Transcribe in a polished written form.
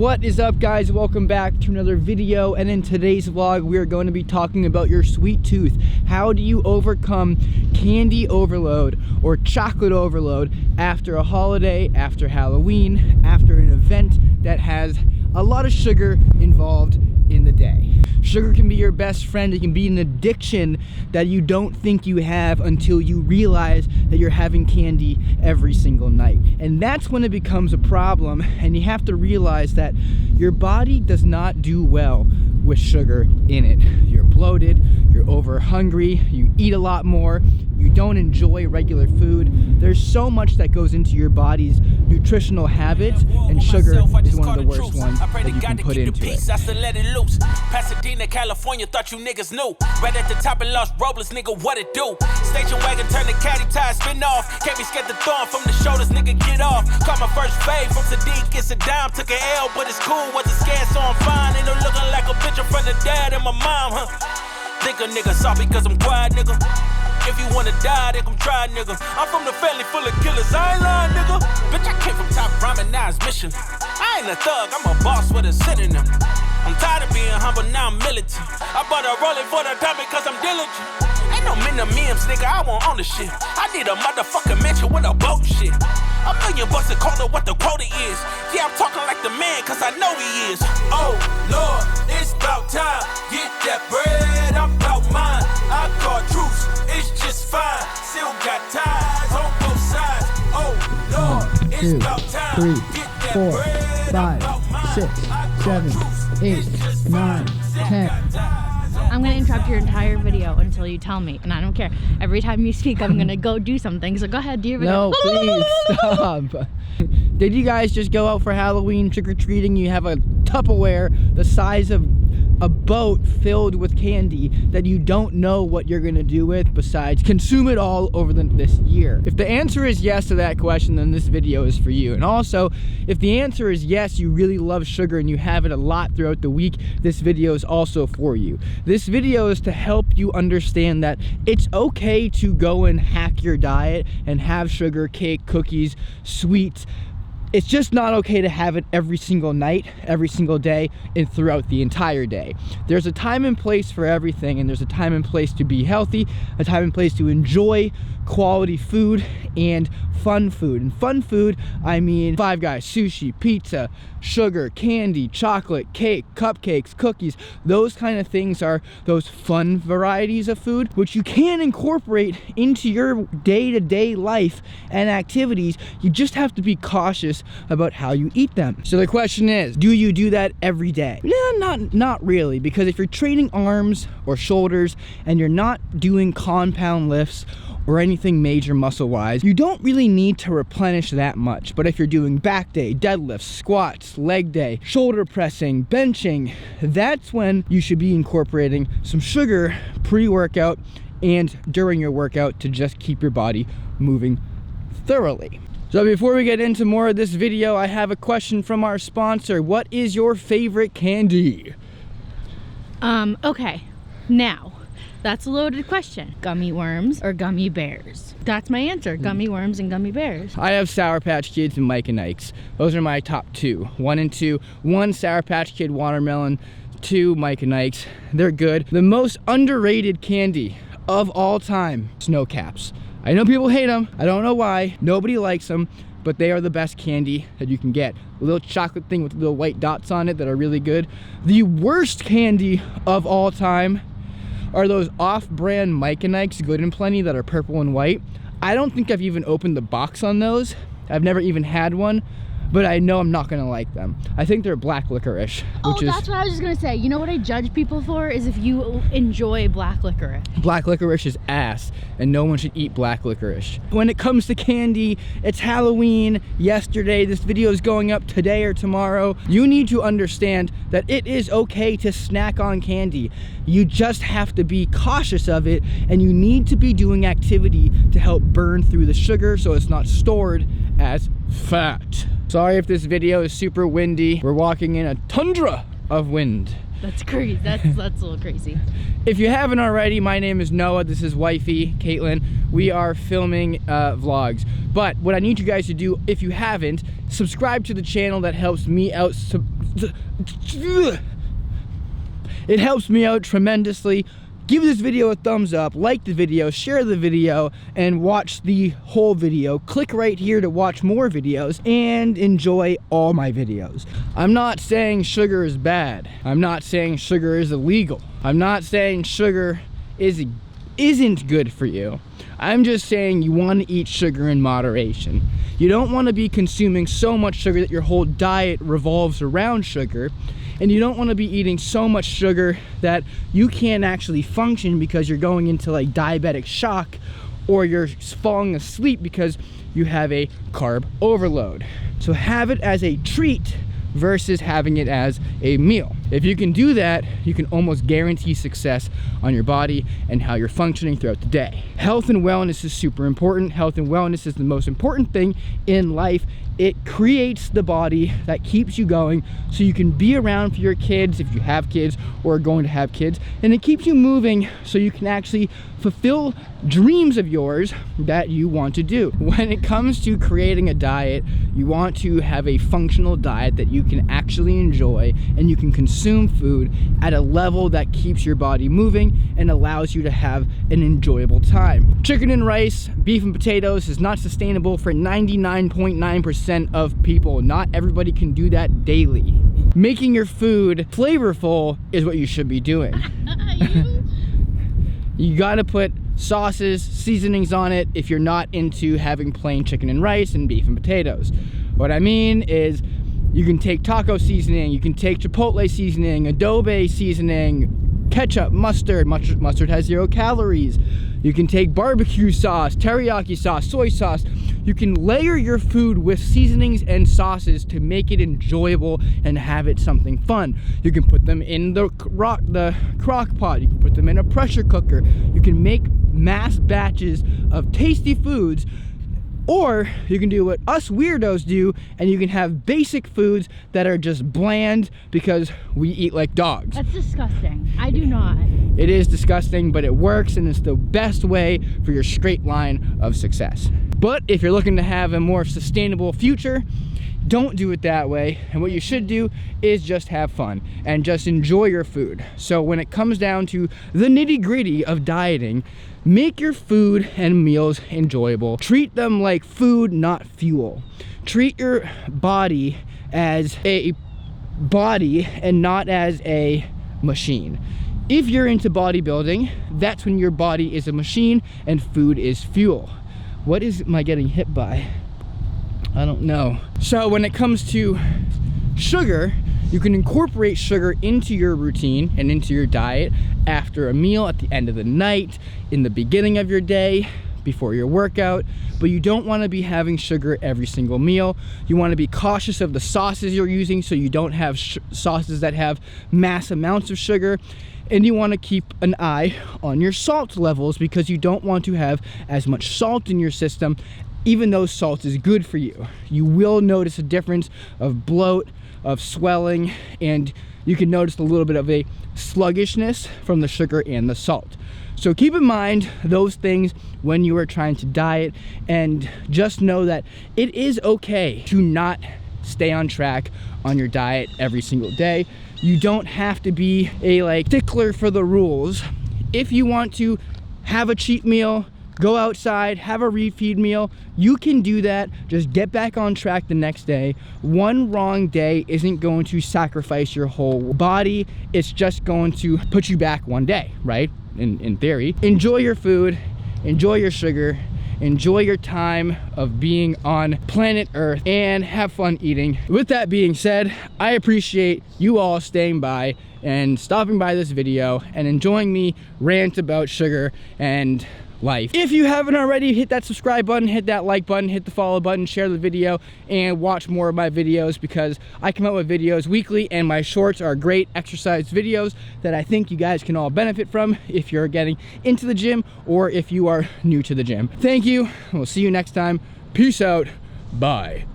What is up, guys? Welcome back to another video, and in today's vlog we are going to be talking about your sweet tooth. How do you overcome candy overload or chocolate overload after a holiday, after Halloween, after an event that has a lot of sugar involved in the day? Sugar can be your best friend. It can be an addiction that you don't think you have until you realize that you're having candy every single night. And that's when it becomes a problem, and you have to realize that your body does not do well with sugar in it. You're bloated, you're over hungry, you eat a lot more, you don't enjoy regular food. There's so much that goes into your body's nutritional habits, and sugar is one of the worst ones that you can put into it. Pasadena, California, thought you niggas knew. Right at the top of Los Robles, nigga, what it do? Station wagon, turn the caddy tire, spin off. Can't be scared to throw 'em from the shoulders, nigga, get off. Caught my first fade from Sadiq, it's a dime. Took an L, but it's cool, wasn't scared, so I'm fine. Ain't no looking like a bitch in front of dad and my mom, huh? Think a nigga soft because I'm quiet, nigga. If you wanna die, then come try, nigga. I'm from the family full of killers, I ain't lying, nigga. Bitch, I came from top ramen, now it's mission. I ain't a thug, I'm a boss with a synonym. I'm tired of being humble, now I'm militant. I bought a rolling for the time because I'm diligent. Ain't no memes, nigga, I won't own the shit. I need a motherfucking mansion with a boat shit. $1 million a quarter, what the quota is. Yeah, I'm talking like the man, cause I know he is. Oh, Lord, it's about time. Get that bread, I'm about mine. I call truce, it's just fine. Still got ties on both sides. Oh, Lord, it's about time. 3, 4, 5, 6, 7, 8, 9, 10. I'm gonna interrupt your entire video until you tell me, and I don't care. Every time you speak, I'm gonna go do something. So go ahead, do your video. No, please stop. Did you guys just go out for Halloween trick-or-treating? You have a Tupperware the size of a boat filled with candy that you don't know what you're gonna do with besides consume it all over this year. If the answer is yes to that question, then this video is for you. And also, if the answer is yes, you really love sugar and you have it a lot throughout the week, this video is also for you. This video is to help you understand that it's okay to go and hack your diet and have sugar, cake, cookies, sweets. It's just not okay to have it every single night, every single day, and throughout the entire day. There's a time and place for everything, and there's a time and place to be healthy, a time and place to enjoy quality food and fun food. And fun food, I mean Five Guys, sushi, pizza, sugar, candy, chocolate, cake, cupcakes, cookies. Those kind of things are those fun varieties of food, which you can incorporate into your day-to-day life and activities. You just have to be cautious about how you eat them. So the question is, do you do that every day? Yeah, not really, because if you're training arms or shoulders and you're not doing compound lifts or anything major muscle-wise, you don't really need to replenish that much. But if you're doing back day, deadlifts, squats, leg day, shoulder pressing, benching, that's when you should be incorporating some sugar pre-workout and during your workout to just keep your body moving thoroughly. So before we get into more of this video, I have a question from our sponsor. What is your favorite candy? Okay, now, that's a loaded question. Gummy worms or gummy bears? That's my answer, gummy worms and gummy bears. I have Sour Patch Kids and Mike and Ike's. Those are my top two, 1 and 2. 1 Sour Patch Kid watermelon, 2 Mike and Ike's. They're good. The most underrated candy of all time, Snow Caps. I know people hate them. I don't know why. Nobody likes them, but they are the best candy that you can get. A little chocolate thing with little white dots on it that are really good. The worst candy of all time are those off-brand Mike and Ike's Good and Plenty that are purple and white. I don't think I've even opened the box on those. I've never even had one, but I know I'm not gonna like them. I think they're black licorice. That's what I was just gonna say. You know what I judge people for is if you enjoy black licorice. Black licorice is ass, and no one should eat black licorice. When it comes to candy, it's Halloween yesterday. This video is going up today or tomorrow. You need to understand that it is okay to snack on candy. You just have to be cautious of it, and you need to be doing activity to help burn through the sugar so it's not stored as fat. Sorry if this video is super windy. We're walking in a tundra of wind. That's crazy. That's a little crazy. If you haven't already, my name is Noah. This is wifey, Caitlin. We are filming vlogs. But what I need you guys to do, if you haven't, subscribe to the channel. That helps me out It helps me out tremendously. Give this video a thumbs up, like the video, share the video, and watch the whole video. Click right here to watch more videos and enjoy all my videos. I'm not saying sugar is bad. I'm not saying sugar is illegal. I'm not saying sugar isn't good for you. I'm just saying you want to eat sugar in moderation. You don't want to be consuming so much sugar that your whole diet revolves around sugar. And you don't want to be eating so much sugar that you can't actually function because you're going into like diabetic shock, or you're falling asleep because you have a carb overload. So have it as a treat versus having it as a meal. If you can do that, you can almost guarantee success on your body and how you're functioning throughout the day. Health and wellness is super important. Health and wellness is the most important thing in life. It creates the body that keeps you going so you can be around for your kids if you have kids or are going to have kids, and it keeps you moving so you can actually fulfill dreams of yours that you want to do. When it comes to creating a diet, you want to have a functional diet that you can actually enjoy, and you can consume food at a level that keeps your body moving and allows you to have an enjoyable time. Chicken and rice, beef and potatoes is not sustainable for 99.9% of people. Not everybody can do that daily. Making your food flavorful is what you should be doing. You gotta put sauces, seasonings on it if you're not into having plain chicken and rice and beef and potatoes. What I mean is, you can take taco seasoning, you can take chipotle seasoning, adobe seasoning, ketchup, mustard. Mustard has 0 calories. You can take barbecue sauce, teriyaki sauce, soy sauce. You can layer your food with seasonings and sauces to make it enjoyable and have it something fun. You can put them in the crock pot. You can put them in a pressure cooker. You can make mass batches of tasty foods. Or you can do what us weirdos do, and you can have basic foods that are just bland because we eat like dogs. That's disgusting. I do not. It is disgusting, but it works, and it's the best way for your straight line of success. But if you're looking to have a more sustainable future, don't do it that way. And what you should do is just have fun and just enjoy your food. So when it comes down to the nitty-gritty of dieting, make your food and meals enjoyable. Treat them like food, not fuel. Treat your body as a body and not as a machine. If you're into bodybuilding, that's when your body is a machine and food is fuel. What am I getting hit by? I don't know. So when it comes to sugar, you can incorporate sugar into your routine and into your diet after a meal, at the end of the night, in the beginning of your day, before your workout. But you don't want to be having sugar every single meal. You want to be cautious of the sauces you're using so you don't have sauces that have mass amounts of sugar. And you want to keep an eye on your salt levels because you don't want to have as much salt in your system, even though salt is good for you. You will notice a difference of bloat, of swelling, and you can notice a little bit of a sluggishness from the sugar and the salt. So keep in mind those things when you are trying to diet, and just know that it is okay to not stay on track on your diet every single day. You don't have to be a stickler for the rules. If you want to have a cheat meal, go outside, have a refeed meal, you can do that. Just get back on track the next day. One wrong day isn't going to sacrifice your whole body. It's just going to put you back one day, right? In theory. Enjoy your food, enjoy your sugar, enjoy your time of being on planet Earth, and have fun eating. With that being said, I appreciate you all staying by and stopping by this video and enjoying me rant about sugar and life. If you haven't already, hit that subscribe button, hit that like button, hit the follow button, share the video, and watch more of my videos, because I come out with videos weekly, and my shorts are great exercise videos that I think you guys can all benefit from if you're getting into the gym or if you are new to the gym. Thank you. We'll see you next time. Peace out. Bye.